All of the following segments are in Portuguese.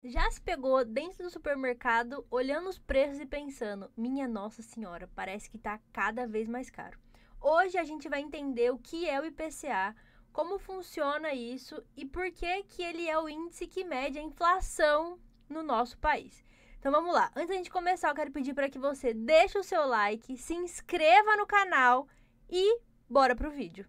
Já se pegou dentro do supermercado, olhando os preços e pensando: minha Nossa Senhora, parece que tá cada vez mais caro. Hoje a gente vai entender o que é o IPCA, como funciona isso e por que que ele é o índice que mede a inflação no nosso país. Então vamos lá. Antes da gente começar, eu quero pedir para que você deixe o seu like, se inscreva no canal e bora pro vídeo.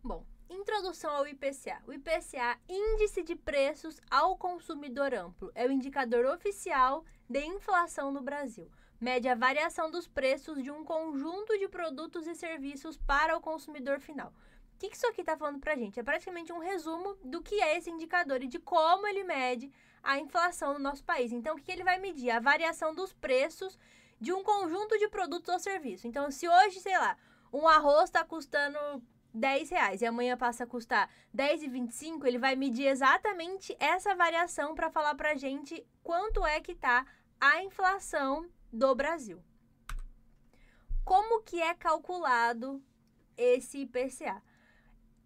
Bom, introdução ao IPCA. O IPCA, Índice de Preços ao Consumidor Amplo, é o indicador oficial de inflação no Brasil. Mede a variação dos preços de um conjunto de produtos e serviços para o consumidor final. O que isso aqui está falando para a gente? É praticamente um resumo do que é esse indicador e de como ele mede a inflação no nosso país. Então, o que ele vai medir? A variação dos preços de um conjunto de produtos ou serviços. Então, se hoje, sei lá, um arroz está custando R$ 10 e amanhã passa a custar R$ 10,25, ele vai medir exatamente essa variação para falar para a gente quanto é que está a inflação do Brasil. Como que é calculado esse IPCA?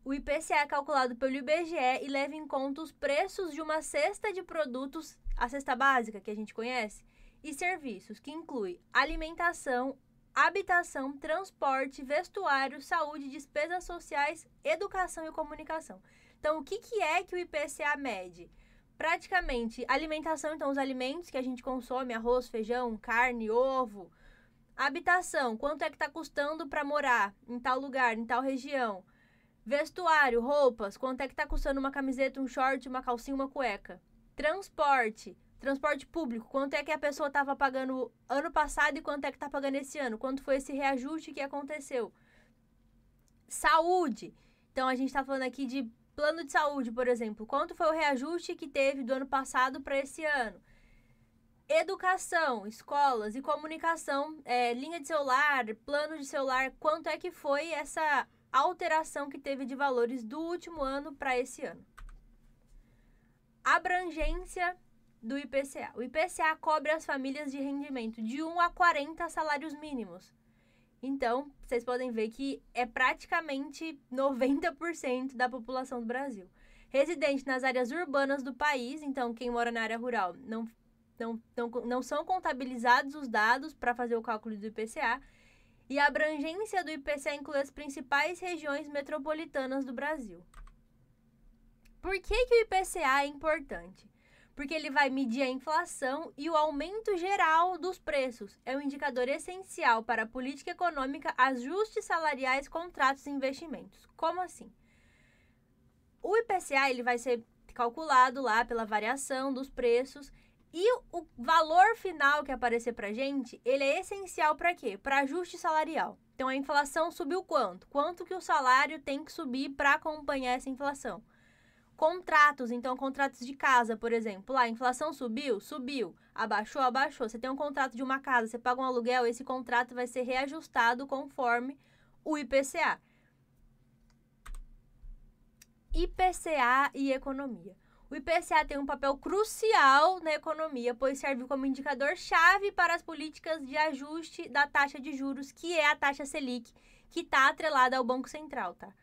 O IPCA é calculado pelo IBGE e leva em conta os preços de uma cesta de produtos, a cesta básica que a gente conhece, e serviços, que inclui alimentação, habitação, transporte, vestuário, saúde, despesas sociais, educação e comunicação. Então, o que é que o IPCA mede? Praticamente alimentação, então os alimentos que a gente consome, arroz, feijão, carne, ovo. Habitação, quanto é que está custando para morar em tal lugar, em tal região. Vestuário, roupas, quanto é que está custando uma camiseta, um short, uma calcinha, uma cueca. Transporte público, quanto é que a pessoa estava pagando ano passado e quanto é que está pagando esse ano? Quanto foi esse reajuste que aconteceu? Saúde, então a gente está falando aqui de plano de saúde, por exemplo. Quanto foi o reajuste que teve do ano passado para esse ano? Educação, escolas e comunicação, linha de celular, plano de celular, quanto é que foi essa alteração que teve de valores do último ano para esse ano? Abrangência do IPCA. O IPCA cobre as famílias de rendimento de 1 a 40 salários mínimos. Então, vocês podem ver que é praticamente 90% da população do Brasil. Residente nas áreas urbanas do país, então quem mora na área rural não são contabilizados os dados para fazer o cálculo do IPCA. E a abrangência do IPCA inclui as principais regiões metropolitanas do Brasil. Por que o IPCA é importante? Porque ele vai medir a inflação e o aumento geral dos preços. É um indicador essencial para a política econômica, ajustes salariais, contratos e investimentos. Como assim? O IPCA ele vai ser calculado lá pela variação dos preços e o valor final que aparecer para a gente, ele é essencial para quê? Para ajuste salarial. Então, a inflação subiu quanto? Quanto que o salário tem que subir para acompanhar essa inflação? Contratos, então contratos de casa, por exemplo. Lá, a inflação subiu? Subiu. Abaixou? Abaixou. Você tem um contrato de uma casa, você paga um aluguel, esse contrato vai ser reajustado conforme o IPCA. IPCA e economia. O IPCA tem um papel crucial na economia, pois serve como indicador-chave para as políticas de ajuste da taxa de juros, que é a taxa Selic, que está atrelada ao Banco Central, tá?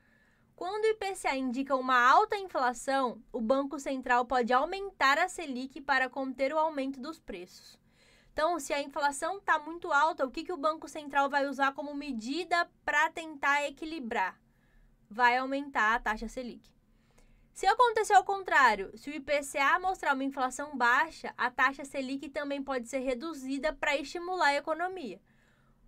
Quando o IPCA indica uma alta inflação, o Banco Central pode aumentar a Selic para conter o aumento dos preços. Então, se a inflação está muito alta, o que o Banco Central vai usar como medida para tentar equilibrar? Vai aumentar a taxa Selic. Se acontecer ao contrário, se o IPCA mostrar uma inflação baixa, a taxa Selic também pode ser reduzida para estimular a economia.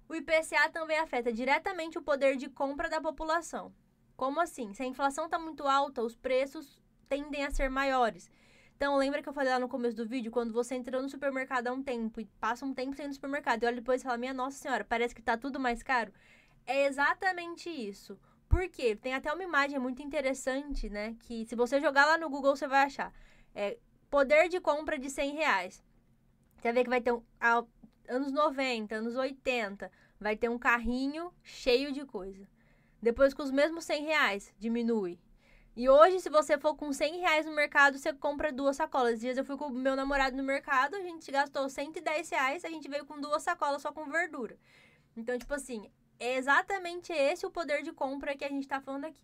O IPCA também afeta diretamente o poder de compra da população. Como assim? Se a inflação está muito alta, os preços tendem a ser maiores. Então, lembra que eu falei lá no começo do vídeo, quando você entrou no supermercado há um tempo e passa um tempo sem ir no supermercado e olha depois e fala, minha Nossa Senhora, parece que está tudo mais caro? É exatamente isso. Por quê? Tem até uma imagem muito interessante, né? Que se você jogar lá no Google, você vai achar. Poder de compra de R$ 100. Você vai ver que vai ter anos 90, anos 80, vai ter um carrinho cheio de coisa. Depois, com os mesmos R$ 100, diminui. E hoje, se você for com R$ 100 no mercado, você compra 2 sacolas. Esses dias eu fui com o meu namorado no mercado, a gente gastou R$ 110, a gente veio com 2 sacolas só com verdura. Então, tipo assim, é exatamente esse o poder de compra que a gente está falando aqui.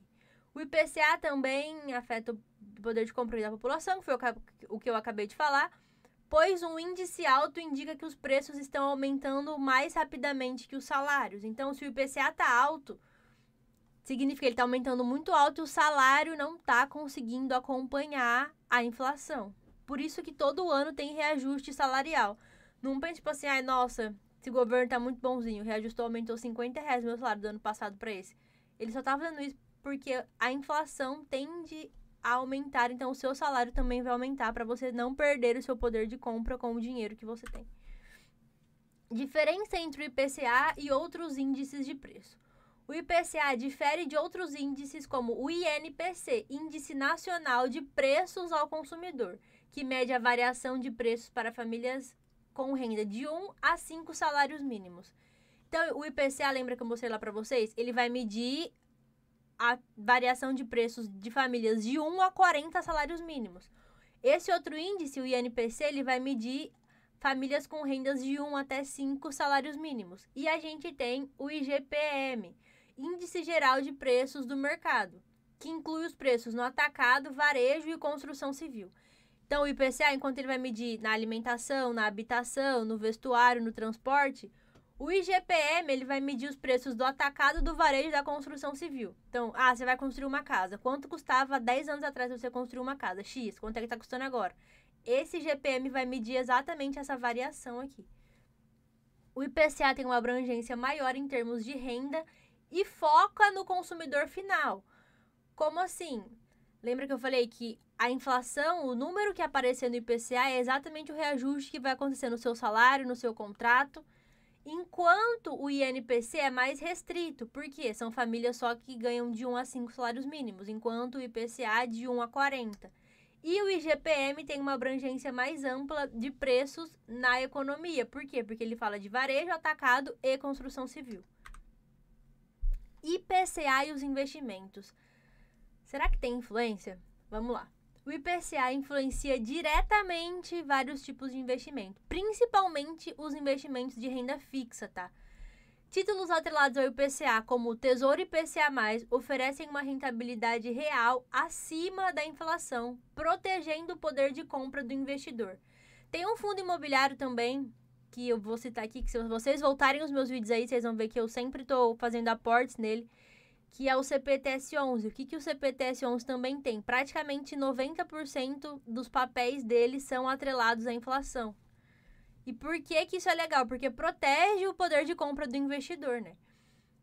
O IPCA também afeta do poder de compra da população, que foi o que eu acabei de falar, pois um índice alto indica que os preços estão aumentando mais rapidamente que os salários. Então, se o IPCA está alto, significa que ele está aumentando muito alto e o salário não está conseguindo acompanhar a inflação. Por isso que todo ano tem reajuste salarial. Não pense tipo assim, ai, nossa, esse governo tá muito bonzinho, reajustou, aumentou R$50 meu salário do ano passado para esse. Ele só tá fazendo isso porque a inflação tende a aumentar, então o seu salário também vai aumentar para você não perder o seu poder de compra com o dinheiro que você tem. Diferença entre o IPCA e outros índices de preço. O IPCA difere de outros índices como o INPC, Índice Nacional de Preços ao Consumidor, que mede a variação de preços para famílias com renda de 1 a 5 salários mínimos. Então, o IPCA, lembra que eu mostrei lá para vocês? Ele vai medir a variação de preços de famílias de 1 a 40 salários mínimos. Esse outro índice, o INPC, ele vai medir famílias com rendas de 1 até 5 salários mínimos. E a gente tem o IGPM, Índice Geral de Preços do Mercado, que inclui os preços no atacado, varejo e construção civil. Então, o IPCA, enquanto ele vai medir na alimentação, na habitação, no vestuário, no transporte, o IGPM, ele vai medir os preços do atacado, do varejo e da construção civil. Então, você vai construir uma casa. Quanto custava 10 anos atrás você construir uma casa? X. Quanto é que está custando agora? Esse IGPM vai medir exatamente essa variação aqui. O IPCA tem uma abrangência maior em termos de renda e foca no consumidor final. Como assim? Lembra que eu falei que a inflação, o número que aparecer no IPCA é exatamente o reajuste que vai acontecer no seu salário, no seu contrato, enquanto o INPC é mais restrito. Por quê? São famílias só que ganham de 1 a 5 salários mínimos, enquanto o IPCA é de 1 a 40. E o IGPM tem uma abrangência mais ampla de preços na economia. Por quê? Porque ele fala de varejo, atacado e construção civil. IPCA e os investimentos. Será que tem influência? Vamos lá. O IPCA influencia diretamente vários tipos de investimento, principalmente os investimentos de renda fixa, tá? Títulos atrelados ao IPCA, como o Tesouro IPCA+, oferecem uma rentabilidade real acima da inflação, protegendo o poder de compra do investidor. Tem um fundo imobiliário também, que eu vou citar aqui, que se vocês voltarem os meus vídeos aí, vocês vão ver que eu sempre estou fazendo aportes nele, que é o CPTS11. O que o CPTS11 também tem? Praticamente 90% dos papéis dele são atrelados à inflação. E por que isso é legal? Porque protege o poder de compra do investidor, né?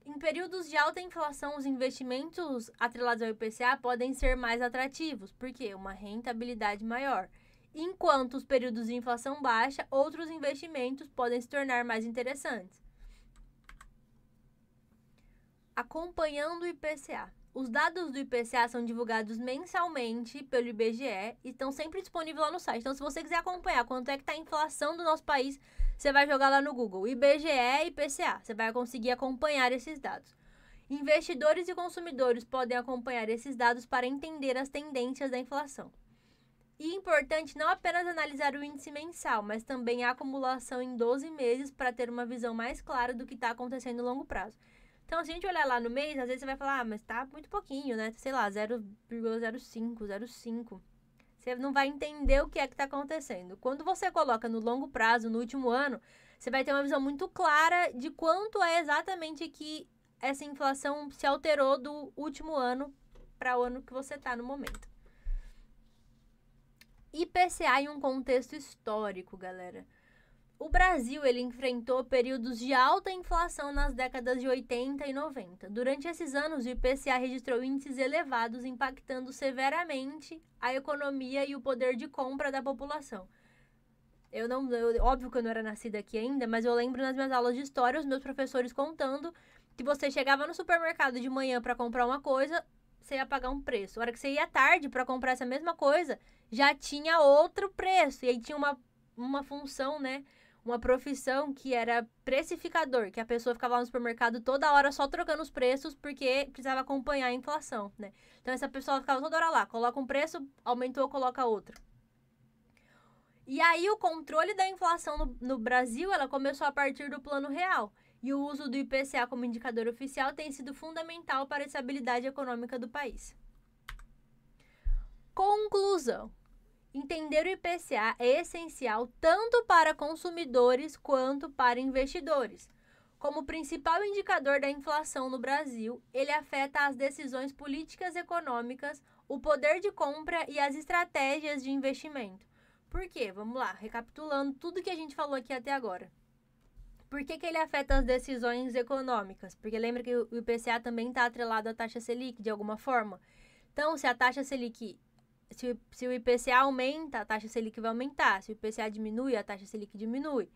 Em períodos de alta inflação, os investimentos atrelados ao IPCA podem ser mais atrativos, porque uma rentabilidade maior. Enquanto os períodos de inflação baixa, outros investimentos podem se tornar mais interessantes. Acompanhando o IPCA. Os dados do IPCA são divulgados mensalmente pelo IBGE e estão sempre disponíveis lá no site. Então, se você quiser acompanhar quanto é que está a inflação do nosso país, você vai jogar lá no Google, IBGE e IPCA. Você vai conseguir acompanhar esses dados. Investidores e consumidores podem acompanhar esses dados para entender as tendências da inflação. E é importante não apenas analisar o índice mensal, mas também a acumulação em 12 meses para ter uma visão mais clara do que está acontecendo no longo prazo. Então, se a gente olhar lá no mês, às vezes você vai falar, mas tá muito pouquinho, né? Sei lá, 0,05, 0,5. Você não vai entender o que é que tá acontecendo. Quando você coloca no longo prazo, no último ano, você vai ter uma visão muito clara de quanto é exatamente que essa inflação se alterou do último ano para o ano que você tá no momento. IPCA em um contexto histórico, galera. O Brasil, ele enfrentou períodos de alta inflação nas décadas de 80 e 90. Durante esses anos, o IPCA registrou índices elevados, impactando severamente a economia e o poder de compra da população. Óbvio que eu não era nascida aqui ainda, mas eu lembro nas minhas aulas de história, os meus professores contando que você chegava no supermercado de manhã para comprar uma coisa, você ia pagar um preço. A hora que você ia à tarde para comprar essa mesma coisa, já tinha outro preço. E aí tinha uma função, né? Uma profissão que era precificador, que a pessoa ficava lá no supermercado toda hora só trocando os preços porque precisava acompanhar a inflação, né? Então, essa pessoa ficava toda hora lá, coloca um preço, aumentou, coloca outro. E aí, o controle da inflação no Brasil, ela começou a partir do Plano Real. E o uso do IPCA como indicador oficial tem sido fundamental para a estabilidade econômica do país. Conclusão. Entender o IPCA é essencial tanto para consumidores quanto para investidores. Como principal indicador da inflação no Brasil, ele afeta as decisões políticas econômicas, o poder de compra e as estratégias de investimento. Por quê? Vamos lá, recapitulando tudo que a gente falou aqui até agora. Por que ele afeta as decisões econômicas? Porque lembra que o IPCA também está atrelado à taxa Selic, de alguma forma? Então, se a taxa Selic, se o IPCA aumenta, a taxa Selic vai aumentar. Se o IPCA diminui, a taxa Selic diminui.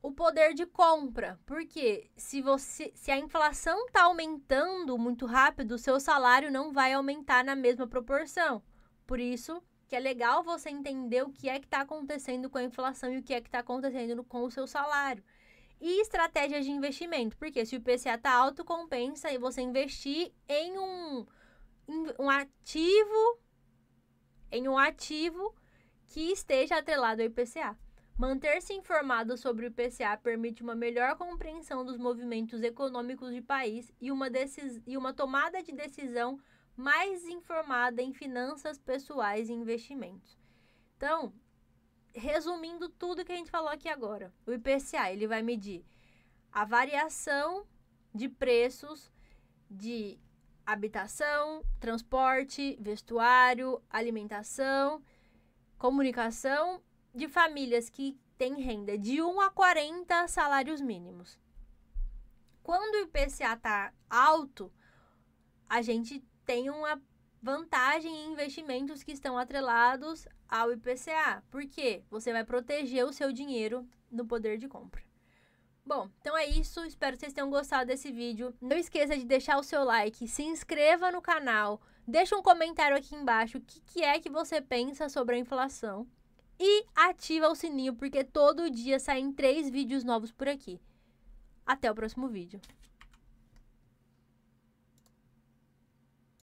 O poder de compra, porque se a inflação está aumentando muito rápido, o seu salário não vai aumentar na mesma proporção. Por isso que é legal você entender o que é que está acontecendo com a inflação e o que é que está acontecendo com o seu salário. E estratégias de investimento, porque se o IPCA está alto, compensa e você investir em um ativo que esteja atrelado ao IPCA. Manter-se informado sobre o IPCA permite uma melhor compreensão dos movimentos econômicos do país e uma tomada de decisão mais informada em finanças pessoais e investimentos. Então, resumindo tudo que a gente falou aqui agora, o IPCA ele vai medir a variação de preços de habitação, transporte, vestuário, alimentação, comunicação de famílias que têm renda de 1 a 40 salários mínimos. Quando o IPCA está alto, a gente tem uma vantagem em investimentos que estão atrelados ao IPCA. Por quê? Você vai proteger o seu dinheiro no poder de compra. Bom, então é isso. Espero que vocês tenham gostado desse vídeo. Não esqueça de deixar o seu like, se inscreva no canal, deixa um comentário aqui embaixo o que é que você pensa sobre a inflação. E ativa o sininho, porque todo dia saem 3 vídeos novos por aqui. Até o próximo vídeo.